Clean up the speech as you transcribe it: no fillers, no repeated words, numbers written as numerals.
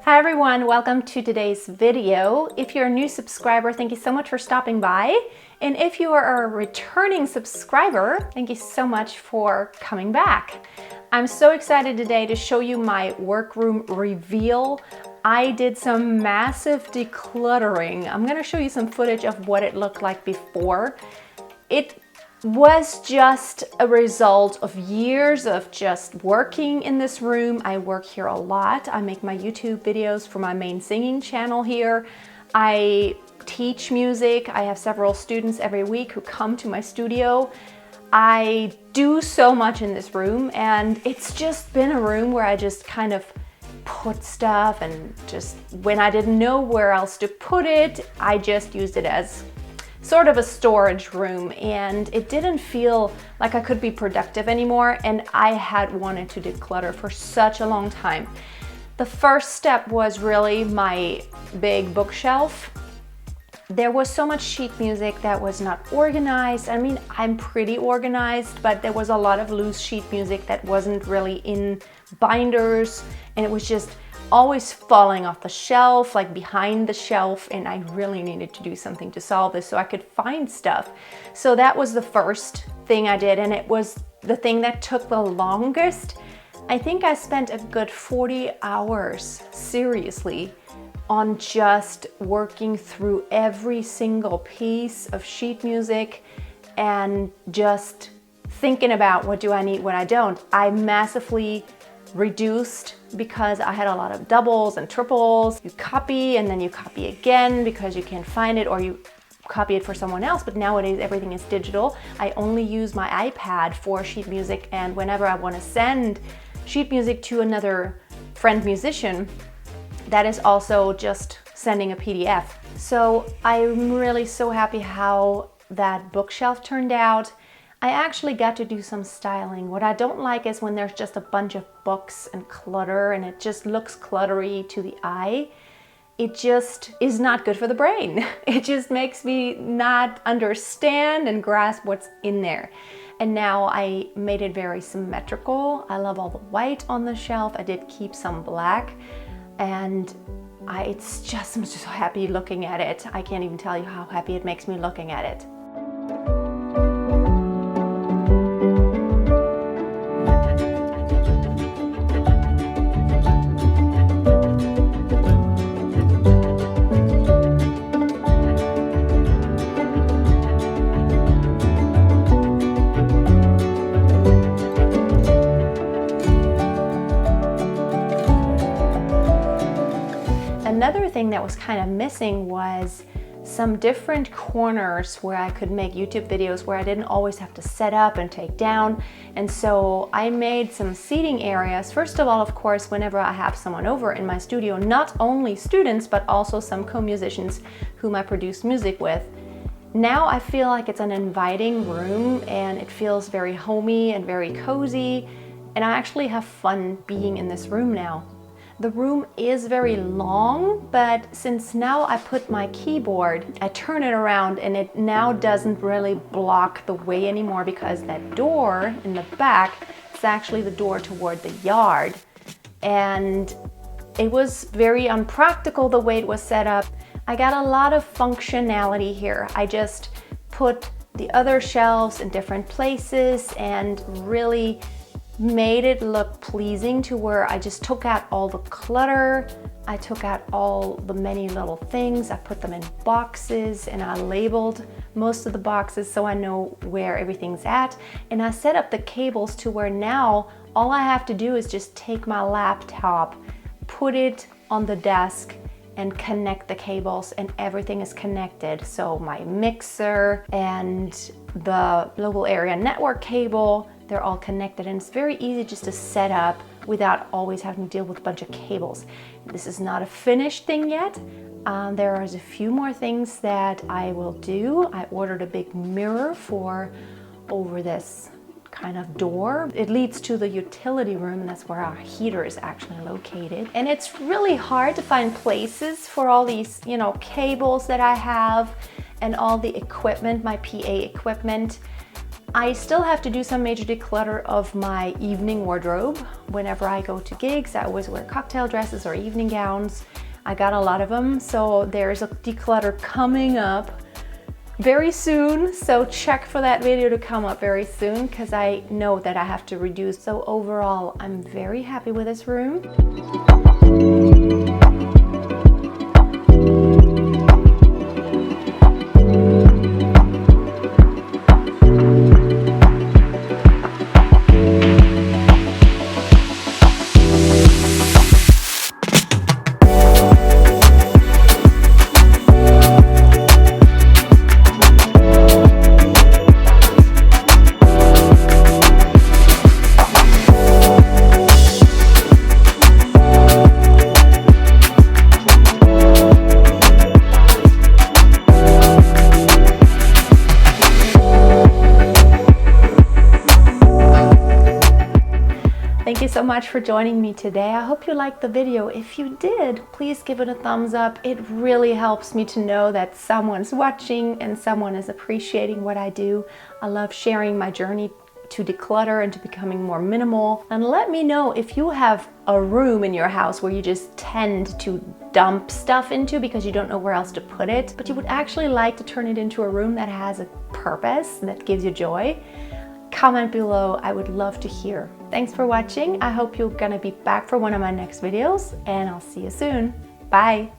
Hi everyone, welcome to today's video. If you're a new subscriber, thank you so much for stopping by. And if you are a returning subscriber, thank you so much for coming back. I'm so excited today to show you my workroom reveal. I did some massive decluttering. I'm gonna show you some footage of what it looked like before. It was just a result of years of just working in this room. I work here a lot. I make my YouTube videos for my main singing channel here. I teach music. I have several students every week who come to my studio. I do so much in this room, and it's just been a room where I just kind of put stuff, and just when I didn't know where else to put it, I just used it as sort of a storage room, and it didn't feel like I could be productive anymore, and I had wanted to declutter for such a long time. The first step was really my big bookshelf. There was so much sheet music that was not organized. I mean, I'm pretty organized, but there was a lot of loose sheet music that wasn't really in binders, and it was just always falling off the shelf, like behind the shelf, and I really needed to do something to solve this so I could find stuff. So that was the first thing I did, and it was the thing that took the longest. I think I spent a good 40 hours, seriously, on just working through every single piece of sheet music and just thinking about what do I need, what I don't. I massively reduced because I had a lot of doubles and triples. You copy and then you copy again because you can't find it, or you copy it for someone else, but nowadays everything is digital. I only use my iPad for sheet music, and whenever I want to send sheet music to another friend musician, that is also just sending a PDF. So I'm really so happy how that bookshelf turned out. I actually got to do some styling. What I don't like is when there's just a bunch of books and clutter and it just looks cluttery to the eye. It just is not good for the brain. It just makes me not understand and grasp what's in there. And now I made it very symmetrical. I love all the white on the shelf. I did keep some black, and I'm just so happy looking at it. I can't even tell you how happy it makes me looking at it. Another thing that was kind of missing was some different corners where I could make YouTube videos where I didn't always have to set up and take down. And so I made some seating areas. First of all, of course, whenever I have someone over in my studio, not only students, but also some co-musicians whom I produce music with. Now I feel like it's an inviting room, and it feels very homey and very cozy. And I actually have fun being in this room now. The room is very long, but since now I put my keyboard, I turn it around, and it now doesn't really block the way anymore, because that door in the back is actually the door toward the yard. And it was very unpractical the way it was set up. I got a lot of functionality here. I just put the other shelves in different places and really made it look pleasing, to where I just took out all the clutter. I took out all the many little things. I put them in boxes, and I labeled most of the boxes so I know where everything's at. And I set up the cables to where now all I have to do is just take my laptop, put it on the desk, and connect the cables, and everything is connected. So my mixer and the global area network cable, they're all connected, and it's very easy just to set up without always having to deal with a bunch of cables. This is not a finished thing yet. There is a few more things that I will do. I ordered a big mirror for over this kind of door. It leads to the utility room, and that's where our heater is actually located. And it's really hard to find places for all these, cables that I have and all the equipment, my PA equipment. I still have to do some major declutter of my evening wardrobe. Whenever I go to gigs, I always wear cocktail dresses or evening gowns. I got a lot of them, so there's a declutter coming up very soon. So check for that video to come up very soon, because I know that I have to reduce. So overall, I'm very happy with this room. Thank you so much for joining me today. I hope you liked the video. If you did, please give it a thumbs up. It really helps me to know that someone's watching and someone is appreciating what I do. I love sharing my journey to declutter and to becoming more minimal. And let me know if you have a room in your house where you just tend to dump stuff into because you don't know where else to put it, but you would actually like to turn it into a room that has a purpose, that gives you joy. Comment below, I would love to hear. Thanks for watching. I hope you're gonna be back for one of my next videos, and I'll see you soon. Bye.